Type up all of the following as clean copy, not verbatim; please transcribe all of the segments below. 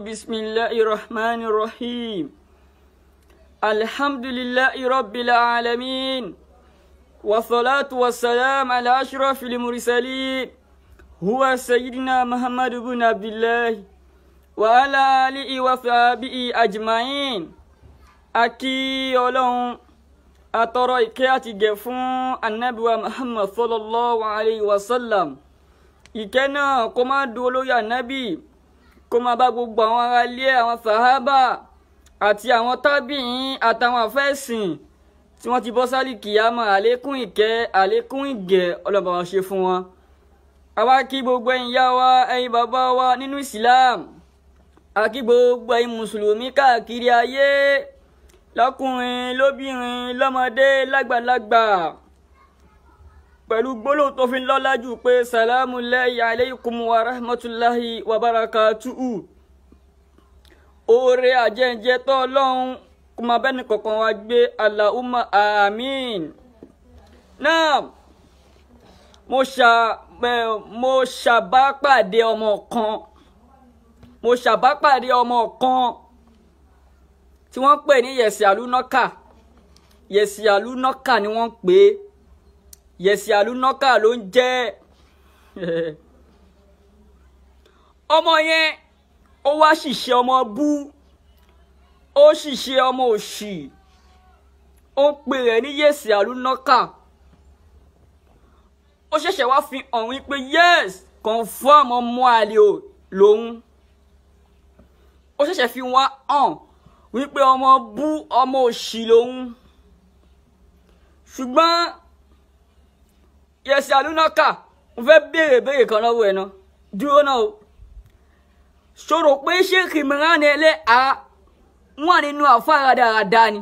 بسم الله الرحمن الرحيم الحمد لله رب العالمين والصلاة والسلام على أشرف المرسلين هو سيدنا محمد بن عبد الله وعلى آله وصحبه أجمعين أكي يولون أترى إكياتي جفون النبي محمد صلى الله عليه وسلم إكنا كما دولو يا نبي kó máa bá gbogbo àwọn ará ilé àwọn sàhábà àti àwọn tábìín àtàwọn àfẹ́sìn tí wọ́n ti bọ́ sálì kìyàmọ̀ àlékún ìkẹ́ àlékún ìgẹ̀ ọlọ́ba wọn ṣe fún wọn. àwa kí gbogbo ẹ̀yin ìyá wa ẹ̀yin bàbá wa nínú Islam àkí gbogbo ẹ̀yin mùsùlùmí káàkiri ayé lọ́kùnrin lóbìnrin lọ́mọdé lágbàlagbà pẹ̀lú gbólóhùn tó fi ń lọ́lá jù pé salamu alaykum wa rahmatulahi wa barakatuhu. Oore àjẹjẹ tó Ọlọ́run kó máa bẹ́ni kọ̀ọ̀kan wa gbé Allahumma àmín. Náà mo ṣàbápàdé ọmọ kan tí wọ́n pè ní Yesaloonaka. Yesaloonaka ni wọ́n pè é. Yesaloonaka ló ń jẹ́ ọmọ yẹn ó wá ṣìṣe ọmọ bú ó ṣìṣe ọmọ òṣì ó ń pè rẹ̀ ní Yesaloonaka ó ṣẹ̀ṣẹ̀ wá fi hàn wípé yes confirm ọmọ àlè lòun ó ṣẹ̀ṣẹ̀ fi wá hàn wípé ọmọ bú ọmọ òṣì lòun ṣùgbọ́n Yesaloonaka mo fẹ́ béèrè kan lọ́wọ́ ẹ̀ náà dúró náà o ṣòro pé Sheikh Imran Eleha wà nínú àfáà dáadáa ni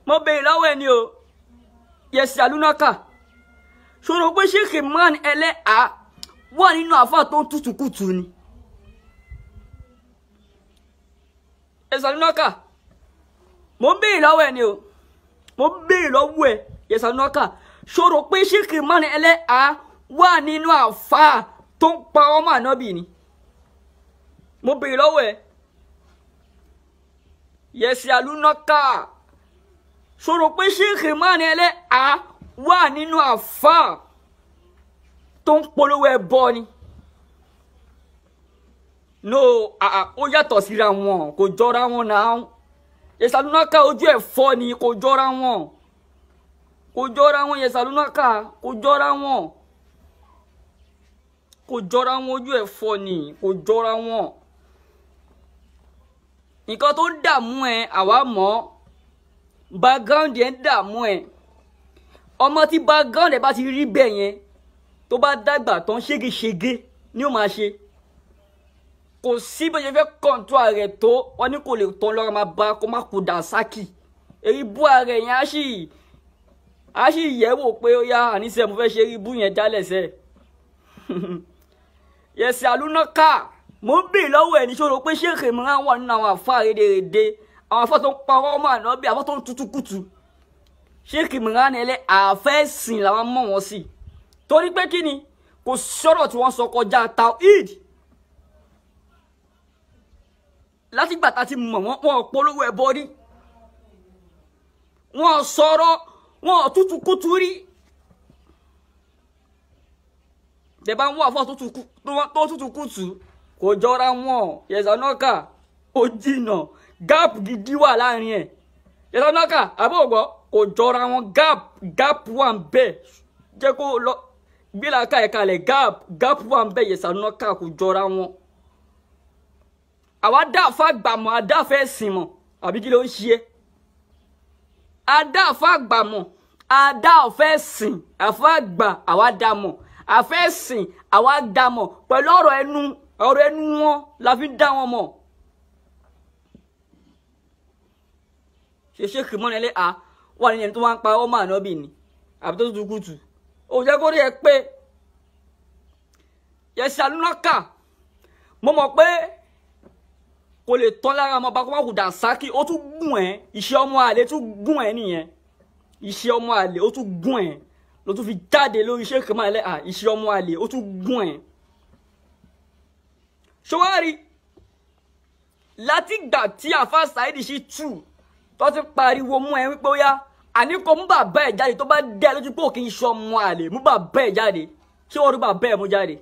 mo béèrè lọ́wọ́ ẹ̀ ni o Yesaloonaka ṣòro pé Sheikh Imran Eleha wà nínú àfáà tó ń tutù kùtù ni Yesaloonaka mo béèrè lọ́wọ́ ẹ̀ ni o mo béèrè lọ́wọ́ ẹ̀ Yesaloonaka ṣòro pé Sheikh Imran Eleha wà nínú àfáà tó ń pa ọmọ ànábì ni mo béèrè lọ́wọ́ ẹ̀ Yesaloonaka ṣòro pé Sheikh Imran Eleha wà nínú àfáà tó ń polówó ẹbọ ni no ó yàtọ̀ síra wọn kò jọra wọn náà Yesaloonaka ojú ẹ̀ fọ́ ni kò jọra wọn Yesaloonaka kò jọra wọn ojú ẹ̀ fọ́ ni kò jọra wọn nǹkan tó ń dààmú ẹ àwa mọ̀ background ẹ ń dààmú ẹ ọmọ tí background ẹ bá ti rí bẹ́ẹ̀ yẹn tó bá dàgbà tán ṣégeṣége ni ó máa ṣe kò sí bó ṣe fẹ́ kọ́ńtò ààrẹ tó wọn ní kò lè tán lọ́rọ̀ máa bá kó má kó dànsákì èyí bú ààrẹ yẹn á sì yẹ̀wò pé ó yá àníṣe mo fẹ́ ṣe rí bú yẹn jálẹ̀ sẹ́ Yesaloonaka mo ń bèèrè lọ́wọ́ ẹ̀ ní ṣòro pé Sheikh Imran wà nínú àwọn àfáà rédèrèdè àwọn àfáà tó ń parọ́ ọmọ ànábì àfáà tó ń tutù kùtù Sheikh Imran Eleha àfẹ́sìn làwọn mọ̀ wọ́n sí torí pé kí ni kò sọ̀rọ̀ tí wọ́n sọ kọjá tawhid látìgbà tá ti mọ̀ wọ́n polówó ẹbọ rí wọ́n sọ̀rọ̀ wọ́n tutù kùtù rí dẹ̀bá ń wà fún tó tutù kùtù kò jọra wọn Yesaloonaka ó jìnà gap gidi wà láàrin ẹ̀ Yesaloonaka àbọ̀gbọ́ kò jọra wọn gap wà ń bẹ jẹ́ kó lọ gbéláka ẹ̀ kalẹ̀ gap wà ń bẹ Yesaloonaka kò jọra wọn àwa dáàfà gbàmọ̀ adáfẹ́ sìn mọ̀ àbí kí ló ń ṣe adáàfà gbàmọ̀ adáàfẹ́ sìn àfàgbà àwa dàmọ̀ àfẹ́sìn àwa dàmọ̀ pẹ̀lú ọ̀rọ̀ ẹnu wọn la fi dá wọn mọ̀ ṣe Sheikh Imran Eleha wà ní ẹni tó wá ń pa ọmọ ànábì ni àbí tó tutù kùtù ó jẹ́ kó rí ẹ pé Yesaloonaka mo mọ̀ pé kò lè tán lára ọmọ bá kó má kù dànsákì ó tún gùn ẹ́ iṣẹ́ ọmọ àlè tún gùn ẹ́ nìyẹn iṣẹ́ ọmọ àlè ó tún gùn ẹ́ ló tún fi jáde lórí Sheikh Imran Eleha iṣẹ́ ọmọ àlè ó tún gùn ẹ́ ṣọwárí láti gbà tí àfa Saidi ṣì tù tó ti pariwo mú ẹ wípé ó yá àní kò mú bàbá ẹ̀ jáde tó bá dé lójú pé òkè iṣẹ́ ọmọ àlè mú bàbá ẹ̀ jáde ṣé wọ́n rí bàbá ẹ̀ mú jáde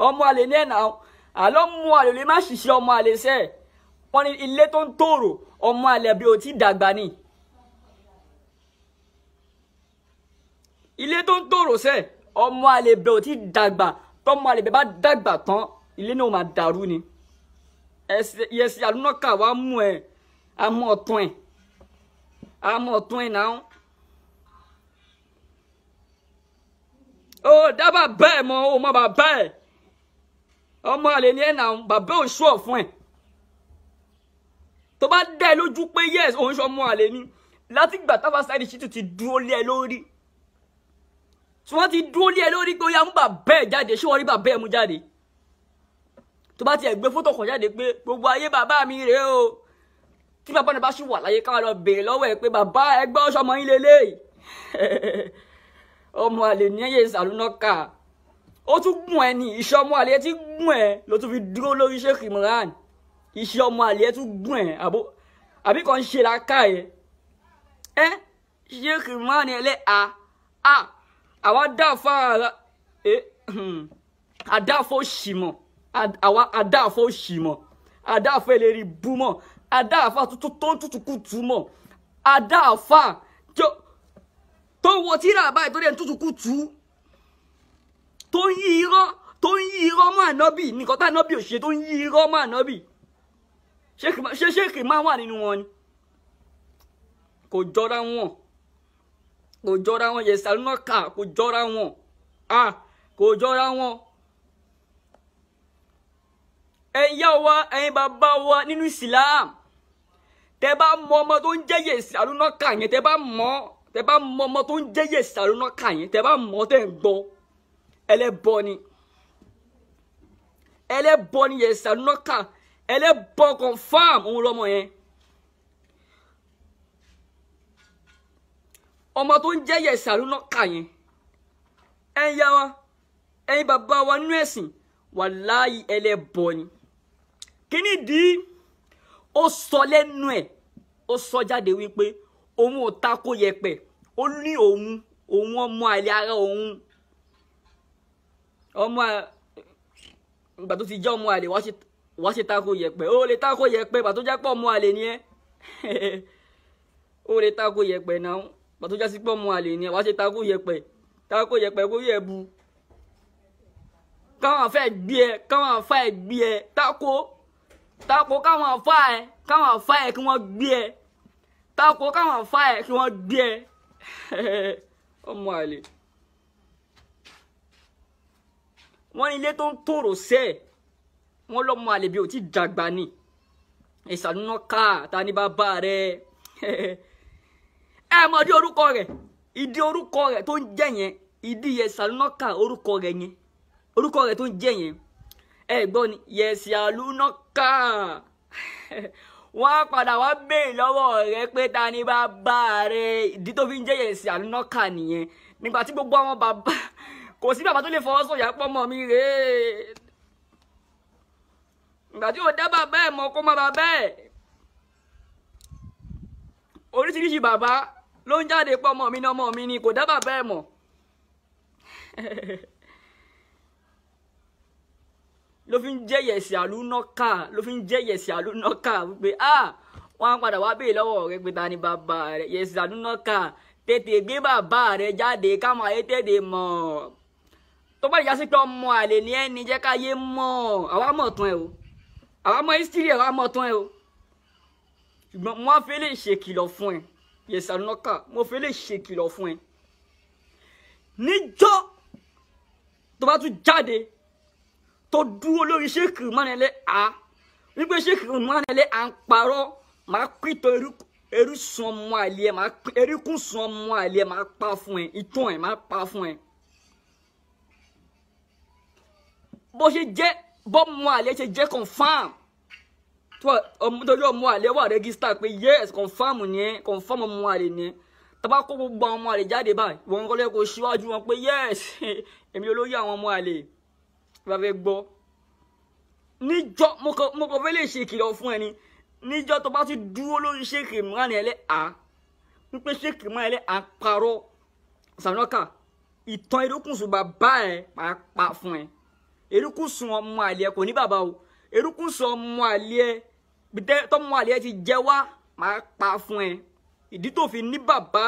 ọmọ àlè ní ẹ̀nà àlọ́ mú àlè lè má ṣiṣẹ́ ọmọ àlè sẹ́ẹ̀ wọ́n ní ilé tó ń tòrò ọmọ àlè bí o ti dàgbà ni ilé tó ń tòrò sẹ́ẹ̀ ọmọ àlè bí o ti dàgbà tọmọ àlè bí bá dàgbà tán ilé náà máa dàrú ni Yesaloonaka wá mú ẹ àmọ́ ọ̀tún ẹ̀ náà ó dábàá bẹ́ẹ̀ mọ́ ó mọ́ bàbá ẹ̀ ọmọ àlè ní ẹ̀ náà bàbá ò ṣọ́ fún ẹ̀ tó bá dá ẹ lójú pé yes òun ṣọmọ àlè ni láti gbà tábà Saidi Shittu ti dúró lé ẹ lórí tí wọ́n ti dúró lé ẹ lórí pé ó yá mú bàbá ẹ̀ jáde ṣé wọ́n rí bàbá ẹ̀ mú jáde tó bá tiẹ̀ gbé fótò kan jáde pé gbogbo ayé bàbá mi rèé o tí bàbá náà bá ṣì wà láyé káwọn lọ béèrè lọ́wọ́ ẹ̀ pé bàbá ẹgbẹ́ ọ̀ṣọ́mọ yín lélẹ́yìí ọmọ àlè ní Yesaloonaka ó tún gùn ẹ ní iṣẹ́ ọmọ àlè tí gùn ẹ ló tún fi dúró lórí Sheikh Imran iṣẹ́ ọmọ àlè tún gùn ẹ àbí kan ṣe láká ẹ Sheikh Imran Eleha àwa dáfà àdáfò ṣìmọ̀ àwa àdáfò ṣìmọ̀ àdáfò eléri búmọ̀ àdáfà tó ń tutù kùtù mọ̀ àdáfà tó ń wọ tíra báyìí tó dẹ̀ ń tutù kùtù tó ń yí irọ́ mọ́ ànábì nìkan tá ànábì ò ṣe tó ń yí irọ́ mọ́ ànábì ṣé Sheikh máa wà nínú wọn ni kò jọra wọn Yesaloonaka kò jọra wọn kò jọra wọn ẹ̀yà wa ẹ̀yin bàbá wa nínú Islam tẹ́ bá mọ ọmọ tó ń jẹ́ Yesaloonaka yẹn tẹ́ bá mọ ọmọ tó ń jẹ́ Yesaloonaka yẹn tẹ́ bá mọ tẹ́ ń gbọ́ ẹlẹ́bọ ni Yesaloonaka ẹlẹ́bọ confam òun lọ́mọ yẹn ọmọ tó ń jẹ́ Yesaloonaka yẹn ẹ̀yà wa ẹ̀yin bàbá wa nínú ẹ̀sìn wàláyé ẹlẹ́bọ ni kíní dí ó sọ lẹ́nu ẹ̀ ó sọ jáde wípé òun ò tako yẹ̀pẹ̀ ó ní òun ọmọ àlè ara òun ọmọ ìgbà tó ti jẹ́ ọmọ àlè wá ṣe tako yẹ̀pẹ̀ ó lè tako yẹ̀pẹ̀ ìgbà tó jẹ́ pọ̀ ọmọ àlè ni ẹ́ ó lè tako yẹ̀pẹ̀ náà ìgbà tó jẹ́ sí pọ̀ ọmọ àlè ni ẹ́ wá ṣe tako yẹ̀pẹ̀ kó yẹ bu káwọn afẹ́ gbé ẹ tako káwọn afá ẹ kí wọ́n gbé ẹ tako káwọn afá ẹ kí wọ́n gbé ẹ ọmọ àlè wọ́n ilé tó ń tòrò sẹ́ wọ́n lọ́mọ àlè bí ò ti dàgbà ni Yesaloonaka ta ni bàbá rẹ ẹ mọ̀ di orúkọ rẹ̀ ìdí orúkọ rẹ̀ tó ń jẹ́ yẹn ìdí Yesaloonaka orúkọ rẹ̀ tó ń jẹ́ yẹn ẹ gbọ́ ni Yesaloonaka wọ́n á padà wá béèrè lọ́wọ́ rẹ̀ pé ta ni bàbá rẹ̀ ìdí tó fi ń jẹ́ Yesaloonaka nìyẹn nígbà tí gbogbo àwọn bàbá kò sí bàbá tó lè fọwọ́ sọ̀yà pọ̀ mọ́ mi rèé ìgbà tí ò dá bàbá ẹ̀ mọ́ kó má bàbá ẹ̀ oríṣiríṣi bàbá ló ń jáde pọ̀ mọ́ mi ní ọmọ mi ni kò dá bàbá ẹ̀ mọ́ ló fi ń jẹ́ Yesaloonaka wípé wọ́n á padà wá béèrè lọ́wọ́ rẹ̀ pé ta ni bàbá rẹ̀ Yesaloonaka tètè gbé bàbá rẹ̀ jáde káwọn ayé tètè mọ̀ tó bá yá sí pé ọmọ àlè ní ẹni jẹ́ káyé mọ̀ àwa mọ̀ tán ẹ o àwa mọ̀ history àwa mọ̀ tán ẹ o ṣùgbọ́n mo fẹ́ lè ṣèkìlọ̀ fún ẹ Yesaloonaka mo fẹ́ lè ṣèkìlọ̀ fún ẹ níjọ́ tó bá tún jáde tó dúró lórí Sheikh Imran Eleha wípé Sheikh Imran Eleha ń parọ́ máa pìtọ́ eríkún ọmọ àlè ẹ máa pa fún ẹ ìtàn ẹ máa pa fún ẹ bó ṣe jẹ́ bọ́mọ àlè ṣe jẹ́ confam torí ọmọ àlè wà rẹ́gísítà pé yes confam ni ẹ confam ọmọ àlè ni ẹ tàbá kó gbogbo àwọn ọmọ àlè jáde báyìí wọn kọ́ lẹ́kọ̀ọ́ síwájú wọn pé yes èmi olóyè àwọn ọmọ àlè bá fẹ́ gbọ́ níjọ́ mo kò fẹ́ lè ṣe ìkìlọ̀ fún ẹni níjọ́ tó bá ti dúró lórí Sheikh Imran Eleha wípé Sheikh Imran Eleha parọ́ Yesaloonaka ìtàn erékùnsùn bàbá ẹ máa pa fún ẹ erékùnsùn ọmọ àlè kò ní bàbá o erékùnsùn ọmọ àlè tọmọ àlè ti jẹ wá máa pa fún ẹ ìdí tó fi ní bàbá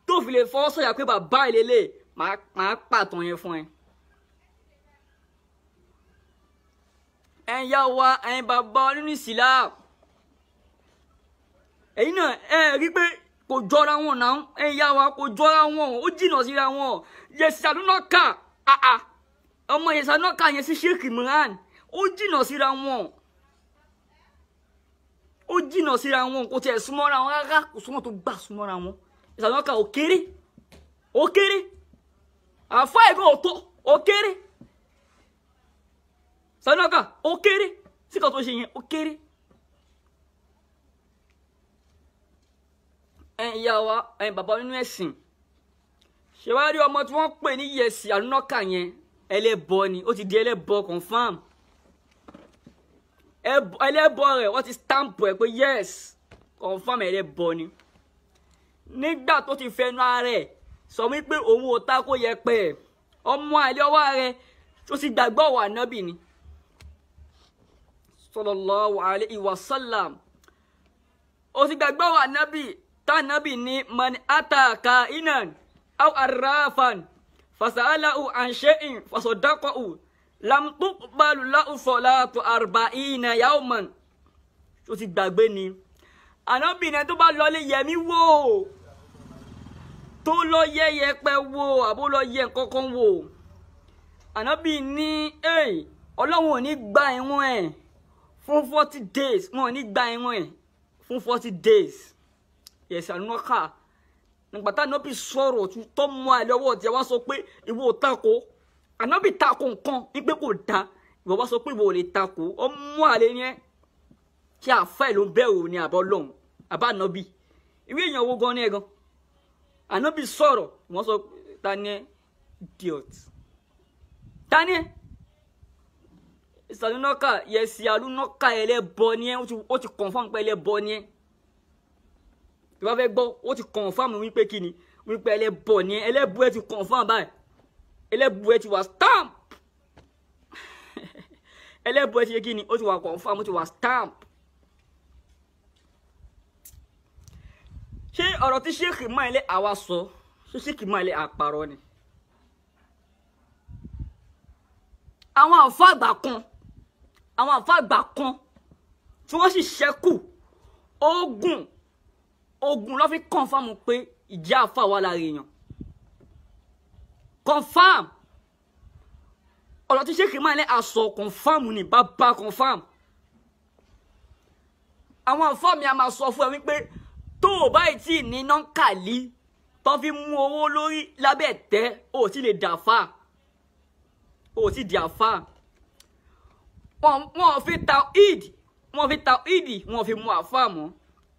tó fi lè fọwọ́ sọ̀yà pé bàbá ẹ lélẹ̀ máa pàtàn yẹn fún ẹ. ẹ̀yin yá wa ẹ̀yin bàbá nínú Islam ẹ̀yin náà ẹ rí pé kò jọra wọn náà ẹ̀yin yá wa kò jọra wọn ó jìnnà síra wọn Yesaloonaka ọmọ Yesaloonaka yẹn sí Sheikh Imran ó jìnnà síra wọn ó jìnnà síra wọn kò tiẹ̀ súnmọ́ra wọn rárá kò súnmọ́ tó gbà súnmọ́ra wọn Yesaloonaka ó kéré àfa ẹ̀gbọ́n ò tó ó kéré Yesaloonaka ó kéré sí kan tó ṣe yẹn ó kéré. ẹ̀yin ìyá wa ẹ̀yin bàbá nínú ẹ̀sìn ṣe wá rí ọmọ tí wọ́n pè ní Yesaloonaka yẹn ẹlẹ́bọ ni ó ti di ẹlẹ́bọ confam ẹlẹ́bọ rẹ̀ wọ́n ti stamp ẹ̀ pé yes confam ẹlẹ́bọ ni nígbà tó ti fẹnu ara ẹ̀ sọ wípé òun ò ta kó yẹpẹ ọmọ àlè ọwọ́ rẹ̀ tó sì gbàgbọ́ wà nábì ni sallallahu alayhi wa sallam ó sì gbàgbọ́ wà nábì tá nábì ní man ataka inan aw arrafan fasalahu an shay'in fasaddaqahu lam tuqbalu lahu salatu 40 yawman tó sì gbàgbé ni ànábì ní tó bá lọ lé yẹmí wò tó lọ yẹ yẹpẹ wò àbó lọ yẹ nǹkankan wò ànábì ní Ọlọ́run ò ní gba ìwọ̀n ẹ̀ fún 40 days wọn ò ní gba ìwọ̀n ẹ̀ fún 40 days Yesaloonaka nígbà tá ànábì sọ̀rọ̀ tó mú àlẹ́ ọwọ́ tí wá sọ pé ìwọ ò tako ànábì tako nǹkan wípé kò dá ìwọ wá sọ pé ìwọ ò lè tako ó mú àlẹ́ yẹn kí àfẹ́ ló ń bẹ̀rù ní àbọ̀ lọ́hùn àbá ànábì ìwé èèyàn owó gan ní ẹ̀gan ànábì sọ̀rọ̀ wọ́n sọ tani idiot tani Yesaloonaka ẹlẹ́bọ ni ẹ ó ti confirm pé ẹlẹ́bọ ni ẹ tí wọ́n fẹ́ gbọ́ ó ti confirm wípé kí ni wípé ẹlẹ́bọ ni ẹ ẹlẹ́bọ ẹ ti confirm báyìí ẹlẹ́bọ ẹ ti wà stamp ẹlẹ́bọ ẹ ti ṣe kí ni ó ti wà confirm ó ti wà stamp. ṣé ọ̀rọ̀ tí Sheikh Imran Eleha sọ ṣé Sheikh Imran Eleha àparọ́ ni àwọn àfàgbà kan tí wọ́n sì ṣẹ́kù ogun ló fi confirm pé ìjà àfà wà lára èèyàn confirm ọ̀rọ̀ tí Sheikh Imran Eleha sọ confirm ni bàbá confirm àwọn àfà mi a máa sọ fún ẹ wípé tó o báyìí tí ní nọ́ńkàlí tó fi mú owó lórí lábẹ́ tẹ́ o sì lè dàfà o sì di àfà wọ́n fi ta id wọ́n fi mú àfà mọ́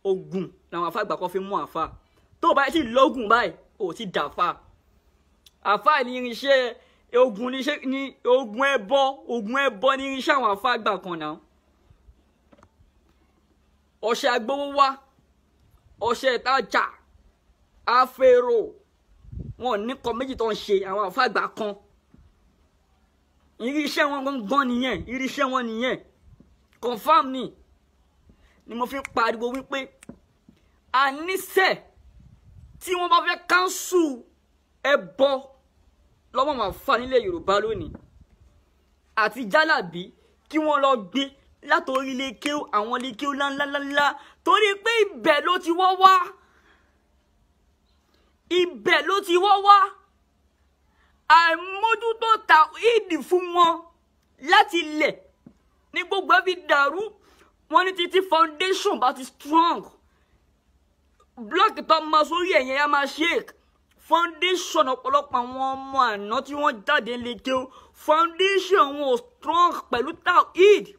ogun làwọn àfà àgbà kan fi mú àfà tó o báyìí tí lógun báyìí o sì dàfà àfà ní irinṣẹ́ ogun ẹbọ ní irinṣẹ́ àwọn àfà àgbà kan náà ọṣẹ agbowó wá ọṣẹ ìtajà afẹ́rò wọn ní kọ méjì tó ń ṣe àwọn àfà àgbà kan irinṣẹ́ wọn gangan nìyẹn irinṣẹ́ wọn nìyẹn confam ni mo fi pariwo wípé àníṣe tí wọ́n bá fẹ́ káńsù ẹbọ lọ́wọ́ máa fà nílẹ̀ Yorùbá lónìí àti jálàbí kí wọ́n lọ gbé látòrí ilé kéwú àwọn ilé kéwú ńláńláńlá torí pé ibẹ̀ ló ti wọ́ wá àìmójútó tàwíìdì fún wọn láti ilẹ̀ ní gbogbo ẹbí dàrú wọn ní títí foundation bá ti strong blọọkì tó máa sórí ẹ̀yẹ ya máa shake foundation ọ̀pọ̀lọpọ̀ àwọn ọmọ àná tí wọ́n jáde lè kéwú foundation wọn ò strong pẹ̀lú tàwíìdì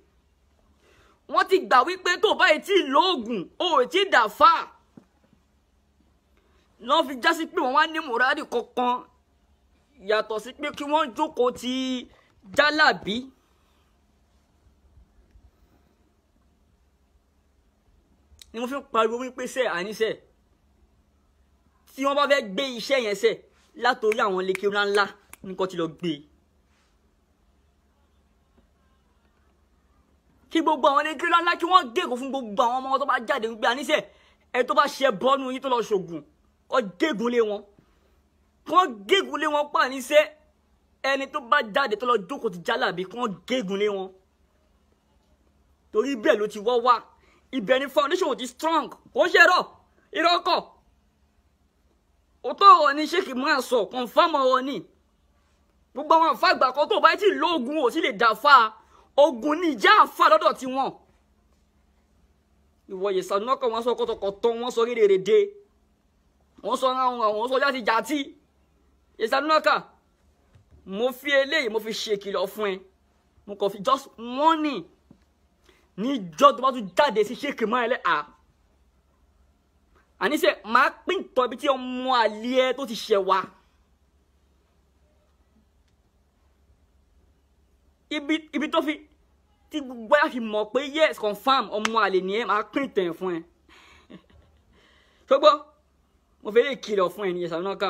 wọ́n ti gbà wípé tó báyìí tí lóògùn ó ti dàfà lọ́n fi já sí pé wọ́n wá ní mùrádì kankan yàtọ̀ sí pé kí wọ́n jókòó ti jálàbí ni mo fi pariwo wípé sẹ́ àníṣẹ́ tí wọ́n bá fẹ́ gbé iṣẹ́ yẹn sẹ́ látòrí àwọn lékè ńlá nǹkan ti lọ gbé kí gbogbo àwọn lékè ńlá kí wọ́n gégùn fún gbogbo àwọn ọmọ tó bá jáde ń gbé àníṣẹ́ ẹ tó bá ṣe bọ́nu yín tó lọ ṣògùn ọ gégùn lé wọn kọ́ gégùn lé wọn pa àníṣẹ́ ẹni tó bá jáde tó lọ jókòó ti jálàbí kọ́ gégùn lé wọn torí bẹ́ẹ̀ ló ti wọ́ wá ibẹ̀ ni foundation ti strong ó ṣe rọ̀ ìrọ́kọ̀ òótọ́ ọ̀rọ̀ ni Sheikh Imran sọ confam ọ̀rọ̀ ni gbogbo àwọn àfa àgbà kan tó bá ti lóògùn ò sì lè dàfa ogun ní ìjà àfa lọ́dọ̀ tí wọ́n ìwọ Yesaloonaka wọ́n sọ kọ́tọ̀kọ́tọ̀ wọ́n sọ rédèrèdè wọ́n sọ àwọn sọ jáde jàtí Yesaloonaka mo fi eléyìí mo fi ṣe kìlọ̀ fún ẹ mo kàn fi just warning níjọ́ tó bá tún jáde sí Sheikh Imran Eleha àníṣe máa pín tọ́ ibi tí ọmọ àlè ẹ tó ti ṣẹ̀ wá ibi tó fi tí gbogbo ẹ̀ fi mọ̀ pé yes confam ọmọ àlè ni ẹ máa pín tẹ̀ fún ẹ ṣùgbọ́n mo fẹ́ lè kìlọ̀ fún ẹ ní Yesaloonaka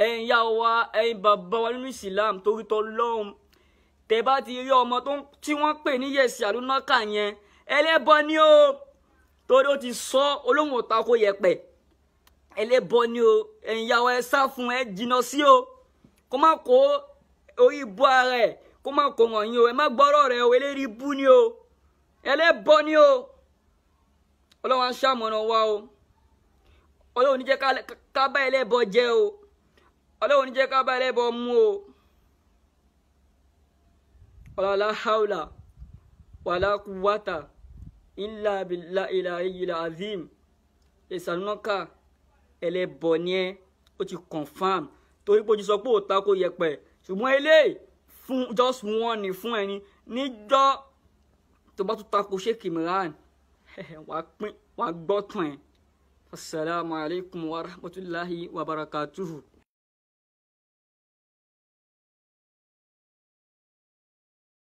ẹ̀yin ìyá wa ẹ̀yin bàbá wa nínú Islam torí t'Ọlọ́run tẹ́ bá ti rí ọmọ tí wọ́n pè ní Yesaloonaka yẹn ẹlẹ́bọ ni ó torí ó ti sọ olóhùn ọ̀tá kó yẹpẹ̀ ẹlẹ́bọ ni ó ẹ̀yin ìyá wa ẹ sá fún ẹ jìnnà sí o kó má kó orí ibú ara ẹ̀ kó má kó wọ̀nyí o ẹ má gbọ́rọ̀ rẹ̀ o eléri ibú ni o ẹlẹ́bọ ni o Ọlọ́run ṣamọ̀nà wa o Ọlọ́run ní jẹ́ ká bá ẹlẹ́bọ jẹ́ o Ọlọ́run ní jẹ́ ká bá ẹlẹ́bọ mú o wala hawla wala quwwata illa billahi al-aliyyil azim Yesaloonaka ẹlẹ́bọ ni ẹ́ ó ti confam torí pé ó ti sọ pé ó tako yẹpẹ̀ ṣùgbọ́n eléyìí fún just one ni fún ẹni níjọ́ tó bá tún tako Sheikh Imran wàá gbọ́ tán ẹ̀. Assalamu alaikum wa rahmatullahi wa barakatuhu.